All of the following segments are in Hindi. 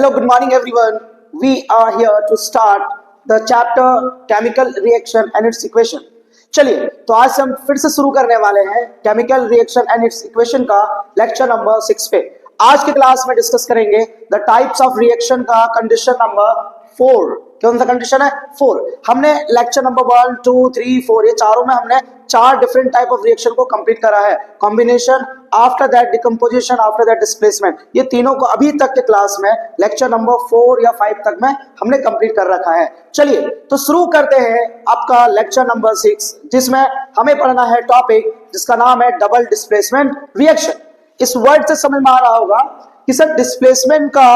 Hello, good morning everyone. We are here to start the chapter chemical reaction and its equation. चलिए तो आज हम फिर से शुरू करने वाले हैं chemical reaction and it's equation का लेक्चर नंबर 6 पे। आज के क्लास में डिस्कस करेंगे द टाइप्स ऑफ रिएक्शन का कंडीशन नंबर 4। कौन सा कंडीशन है? 4। हमने लेक्चर नंबर 1, 2, 3, 4 ये चारों में हमने 4 डिफरेंट टाइप ऑफ रिएक्शन को कंप्लीट करा है। Combination, after that decomposition, after that displacement, ये तीनों को अभी तक के क्लास में लेक्चर नंबर 4 या 5 तक में हमने कंप्लीट कर रखा है। चलिए तो शुरू करते हैं आपका लेक्चर नंबर 6, जिसमें हमें पढ़ना है टॉपिक जिसका नाम है डबल डिस्प्लेसमेंट रिएक्शन। इस वर्ड से समझ में आ रहा होगा कि सर डिस्प्लेसमेंट का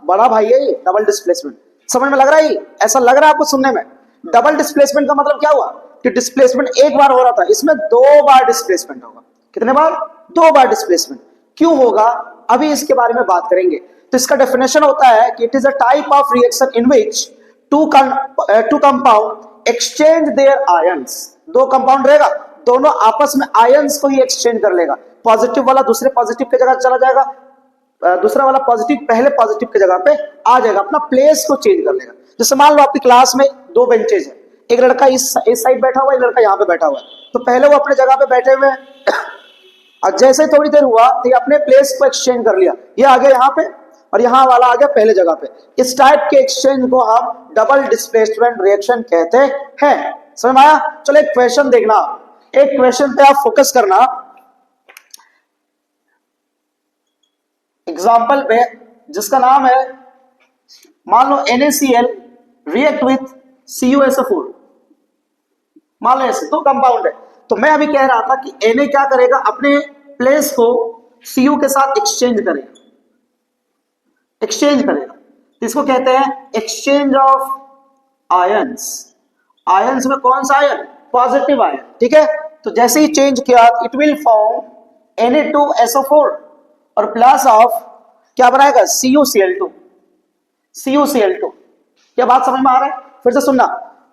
बड़ा भाई है ये डबल डिस्प्लेसमेंट। समझ में लग रहा है? ऐसा लग रहा है आपको सुनने में? डबल डिस्प्लेसमेंट का मतलब क्या हुआ कि डिस्प्लेसमेंट एक बार हो रहा था, इसमें 2 बार डिस्प्लेसमेंट होगा। कितने बार? 2 बार डिस्प्लेसमेंट। क्यों होगा अभी इसके बारे में बात करेंगे। तो इसका डेफिनेशन होता है कि it is a type of reaction in which two compound exchange their ions. 2 compound रहेगा, दोनों आपस में आयंस को ही एक्सचेंज कर लेगा। पॉजिटिव वाला दूसरे पॉजिटिव की जगह चला जाएगा, दूसरा वाला पॉजिटिव पहले पॉजिटिव की जगह पे आ जाएगा, अपना प्लेस को चेंज कर लेगा। जैसे मान लो आपकी क्लास में 2 बेंचेज है, एक लड़का इस साइड बैठा हुआ है, एक लड़का यहाँ पे बैठा हुआ है। तो पहले वो अपने जगह पे बैठे हुए हैं और जैसे थोड़ी देर हुआ तो ये अपने प्लेस को एक्सचेंज कर लिया, ये आ गया यहाँ पे और यहाँ वाला आ गया पहले जगह पे। इस टाइप के एक्सचेंज को हम डबल डिस्प्लेसमेंट रिएक्शन कहते हैं। समझ में आया? चलो एक क्वेश्चन देखना, एक क्वेश्चन पे आप फोकस करना। एग्जाम्पल पे जिसका नाम है, मान लो NaCl रिएक्ट विथ CuSO4। मान लो ऐसे 2 कंपाउंड है, तो मैं अभी कह रहा था कि Na क्या करेगा, अपने प्लेस को Cu के साथ एक्सचेंज करेगा, तो इसको कहते हैं एक्सचेंज ऑफ आयंस। आयंस में कौन सा आयन? Positive ion. ठीक है, तो जैसे ही चेंज किया इट विल फॉर्म Na2SO4 और प्लस ऑफ क्या बनाएगा? CuCl2। क्या बात समझ में आ रहा है? फिर से सुनना,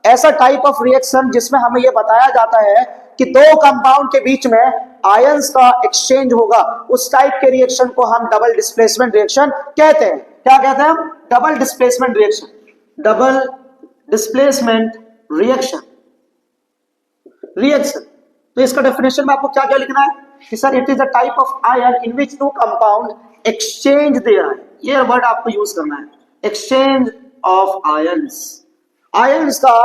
ऐसा टाइप ऑफ रिएक्शन जिसमें हमें यह बताया जाता है कि 2 कंपाउंड के बीच में आयंस का एक्सचेंज होगा, उस टाइप के रिएक्शन को हम डबल डिस्प्लेसमेंट रिएक्शन कहते हैं। क्या कहते हैं हम? Double displacement reaction. Double displacement reaction. तो इसका डेफिनेशन में आपको क्या क्या लिखना है कि sir it is a type of ion in which 2 compound exchange there ion. ये वर्ड आपको यूज करना है, एक्सचेंज ऑफ आयंस। आयंस का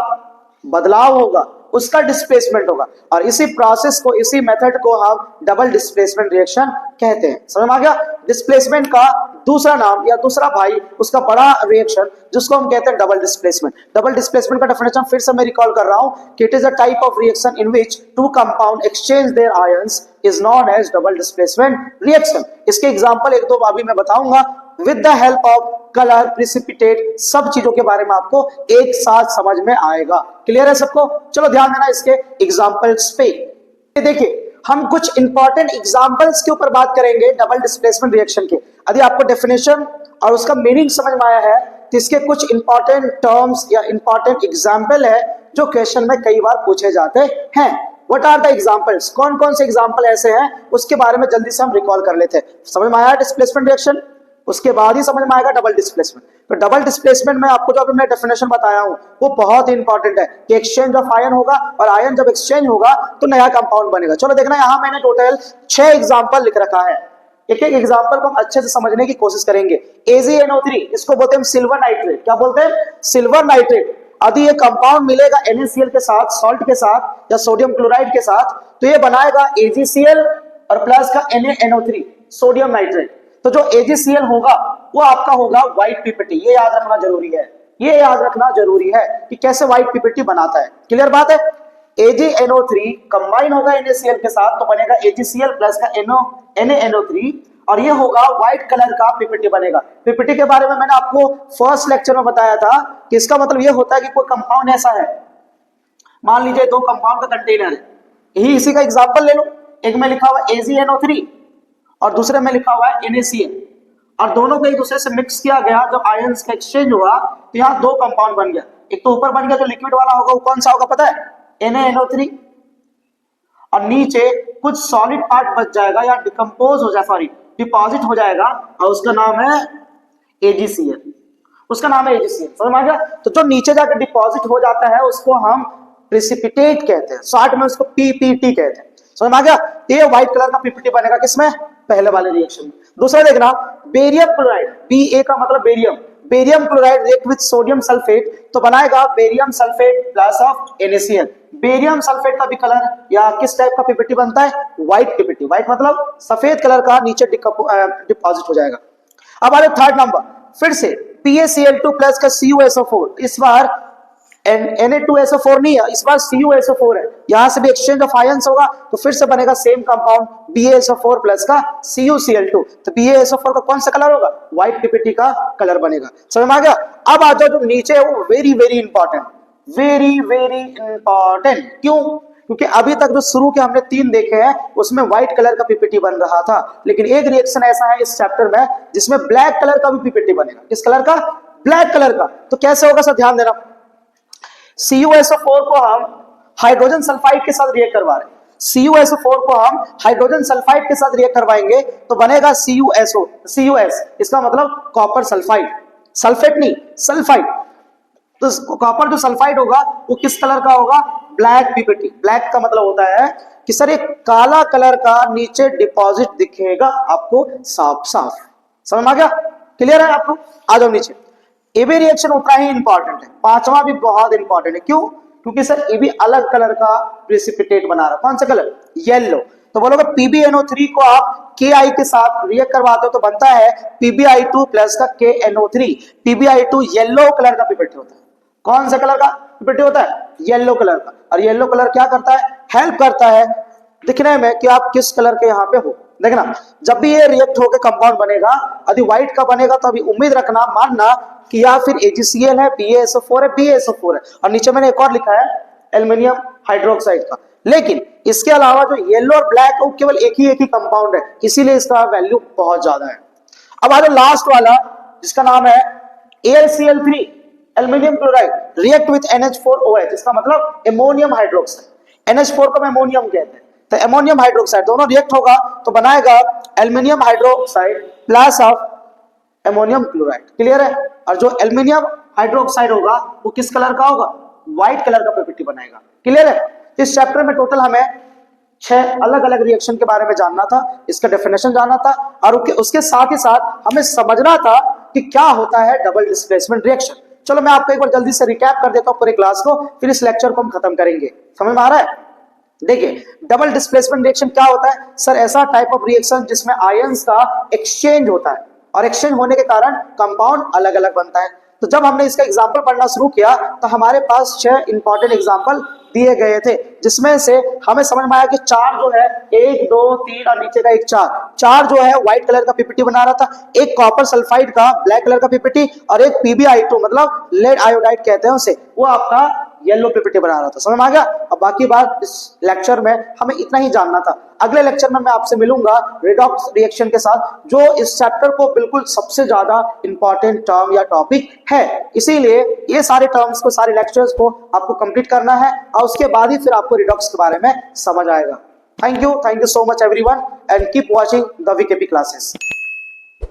बदलाव होगा, उसका डिस्प्लेसमेंट होगा, और इसी प्रोसेस को, इसी मेथड को हम डबल डिस्प्लेसमेंट रिएक्शन कहते हैं। समझ में आ गया? डिस्प्लेसमेंट का दूसरा नाम या दूसरा भाई, उसका बड़ा रिएक्शन जिसको हम कहते हैं डबल डिस्प्लेसमेंट। डबल डिस्प्लेसमेंट का डेफिनेशन फिर से मैं रिकॉल कर रहा हूं कि it is a type of reaction in which 2 compound exchange their ions is known as double displacement reaction. इसके एग्जांपल 1-2 अभी मैं बताऊंगा with the help of colour, precipitate, सब चीजों के बारे में आपको एक साथ समझ में आएगा। क्लियर है सबको? चलो ध्यान देना इसके एग्जांपल्स पे। देखिए हम कुछ इंपॉर्टेंट एग्जांपल्स के ऊपर बात करेंगे डबल डिस्प्लेसमेंट रिएक्शन के। यदि आपको डेफिनेशन और उसका मीनिंग समझ में आया है तो इसके कुछ इंपॉर्टेंट टर्म्स या इंपॉर्टेंट एग्जांपल है जो क्वेश्चन में कई बार पूछे जाते हैं। What are the examples? कौन कौन से एग्जांपल ऐसे हैं उसके बारे में जल्दी से हम रिकॉल कर लेते हैं। समझ में आया डिस्प्लेसमेंट रिएक्शन? उसके बाद ही समझ में आएगा डबल डिस्प्लेसमेंट। तो डबल डिस्प्लेसमेंट में आपको जो अभी मैं डेफिनेशन बताया हूं वो बहुत ही इंपॉर्टेंट है कि एक्सचेंज ऑफ आयन होगा, और आयन जब एक्सचेंज होगा तो नया कंपाउंड बनेगा। चलो देखना, यहां मैंने टोटल 6 एग्जांपल लिख रखा है। एक एक एग्जांपल को हम अच्छे से समझने की कोशिश करेंगे। AgNO3, इसको बोलते हैं सिल्वर नाइट्रेट। क्या बोलते हैं? Silver nitrate. यदि ये कंपाउंड मिलेगा NaCl के साथ, सॉल्ट के साथ या सोडियम क्लोराइड के साथ, तो ये बनाएगा AgCl और प्लस का NaNO3, सोडियम नाइट्रेट। तो जो AgCl होगा वो आपका होगा व्हाइट पीपीटी। ये याद रखना जरूरी है, ये याद रखना जरूरी है कि कैसे व्हाइट पीपीटी बनाता है। क्लियर बात है? AgNO3 कंबाइन होगा NaCl के साथ तो बनेगा AgCl प्लस का NaNO3, और ये होगा व्हाइट कलर का पीपीटी बनेगा। पीपीटी के बारे में मैंने आपको फर्स्ट लेक्चर में बताया था कि इसका मतलब ये होता है कि कोई कंपाउंड ऐसा है, मान लीजिए 2 कंपाउंड का कंटेनर है, यही इसी का एग्जांपल ले लो। एक में लिखा हुआ AgNO3 और दूसरे में लिखा हुआ है NaCl, और दोनों को एक दूसरे से मिक्स किया गया। जब आयंस का एक्सचेंज हुआ तो यहाँ 2 कंपाउंड बन गया। एक तो ऊपर बन गया जो लिक्विड वाला होगा, वो कौन सा होगा पता है? NaNO3, और नीचे कुछ सॉलिड पार्ट बच जाएगा या डिकम्पोज हो जाएगा, सॉरी डिपॉजिट हो जाएगा, और उसका नाम है AgCl। उसका नाम है AgCl। समझ में आ गया? तो जो नीचे जाकर डिपॉजिट हो जाता है उसको हम प्रेसिपिटेट कहते हैं, शॉर्ट में उसको PPT कहते हैं। समझ में आ गया? ये व्हाइट कलर का PPT बनेगा किसमें? पहले वाले रिएक्शन में। दूसरा देखना, बेरियम क्लोराइड, Ba का मतलब barium, barium chloride react with sodium sulphate तो बनाएगा barium sulphate plus of NaCl। Barium sulphate का भी कलर या किस टाइप का PPT बनता है? White PPT। व्हाइट मतलब सफेद कलर का, नीचे डिपॉजिट हो जाएगा। अब आ रहे थर्ड नंबर, फिर से PaCl2 प्लस का CuSO4, इस बार Na2SO4 नहीं है, इस बार CuSO4 है। यहां से भी एक्सचेंज ऑफ आयंस होगा तो फिर से बनेगा सेम कंपाउंड BaSO4 प्लस का CuCl2। तो BaSO4 का कौन सा कलर होगा? व्हाइट PPT का कलर बनेगा। समझ में आ गया? अब आ जाओ जो नीचे है वो very very important, very very important. क्यों? क्योंकि अभी तक जो शुरू के हमने 3 देखे हैं उसमें व्हाइट कलर का PPT बन रहा था, लेकिन एक रिएक्शन ऐसा है इस चैप्टर में जिसमें ब्लैक कलर का भी PPT बनेगा। किस कलर का? ब्लैक कलर का। तो कैसे होगा सर, ध्यान देना। CuSO4 को हम हाइड्रोजन सल्फाइड के साथ रिएक्ट करवा रहे हैं, CuSO4 को हम हाइड्रोजन सल्फाइड के साथ रिएक्ट करवाएंगे तो बनेगा CuS, इसका मतलब कॉपर सल्फाइड, सल्फेट नहीं सल्फाइड। तो कॉपर जो सल्फाइड होगा वो किस कलर का होगा? Black PPT। ब्लैक का मतलब होता है कि सर एक काला कलर का नीचे डिपॉजिट दिखेगा आपको साफ साफ। समझ में आ गया? क्लियर है आपको? आ जाओ नीचे। ये भी रिएक्शन उतना ही इंपॉर्टेंट है, पांचवा भी बहुत इंपॉर्टेंट है। क्यों? क्योंकि सर ये भी अलग कलर का प्रेसिपिटेट बना रहा है। कौन सा कलर? येलो। तो बोलोगे PbNO3 को आप Ki के साथ रिएक्ट करवाते हो तो बनता है PbI2 प्लस का KNO3। PbI2 येलो कलर का PPT होता है। कौन सा कलर का PPT होता है? येलो कलर का। और येलो कलर क्या करता है? हेल्प करता है दिखने में कि आप किस कलर के यहाँ पे हो। देखना, जब भी ये रिएक्ट होकर कंपाउंड बनेगा, यदि व्हाइट का बनेगा तो अभी उम्मीद रखना, मानना कि या फिर AgCl है, BaSO4 है, BaSO4 है, और नीचे मैंने एक और लिखा है एल्युमिनियम हाइड्रोक्साइड का। लेकिन इसके अलावा जो येलो और ब्लैक वो केवल एक ही कंपाउंड है, इसीलिए इसका वैल्यू बहुत ज्यादा है। अब आ जाओ लास्ट वाला जिसका नाम है AlCl3, aluminium chloride react with NH4OH, इसका मतलब एमोनियम हाइड्रोक्साइड। NH4 को एमोनियम कहते हैं, तो एमोनियम हाइड्रोक्साइड दोनों रिएक्ट होगा तो बनाएगा aluminium hydroxide plus of ammonium chloride. Clear है? और जो एल्युमिनियम हाइड्रोक्साइड होगा वो किस कलर का होगा? व्हाइट कलर का PPT बनाएगा। क्लियर है? इस चैप्टर में टोटल हमें 6 अलग अलग रिएक्शन के बारे में जानना था, इसका डेफिनेशन जानना था, और उसके साथ ही साथ हमें समझना था कि क्या होता है डबल डिस्प्लेसमेंट रिएक्शन। चलो मैं आपको एक बार जल्दी से रिकैप कर देता हूं पूरे क्लास को, फिर इस लेक्चर को हम खत्म करेंगे। समझ में आ रहा है? देखिए, डबल डिस्प्लेसमेंट रिएक्शन क्या होता है? सर ऐसा टाइप ऑफ रिएक्शन जिसमें आयंस का एक्सचेंज होता है और एक्सचेंज होने के कारण कंपाउंड अलग अलग बनता है। तो जब हमने इसका एग्जांपल पढ़ना शुरू किया तो हमारे पास 6 इंपॉर्टेंट एग्जांपल दिए गए थे, जिसमें से हमें समझ में आया कि 4 जो है 1 2 3 और नीचे का एक 4 जो है व्हाइट कलर का PPT बना रहा था, एक कॉपर सल्फाइड का ब्लैक कलर का PPT, और एक PbI2 मतलब लेड आयोडाइड कहते हैं उसे, वो आपका येलो PPT बना रहा था। समझ में आ गया? अब बाकी बात इस लेक्चर में हमें इतना ही जानना था। अगले लेक्चर में मैं आपसे मिलूंगा रिडॉक्स रिएक्शन के साथ, जो इस चैप्टर को बिल्कुल सबसे ज्यादा इंपॉर्टेंट टर्म या टॉपिक है। इसीलिए ये सारे टर्म्स को, सारे लेक्चर्स को आपको कंप्लीट करना है और उसके बाद ही फिर आपको रिडॉक्स के बारे में समझ आएगा। Thank you so much everyone, and keep watching the VKP classes.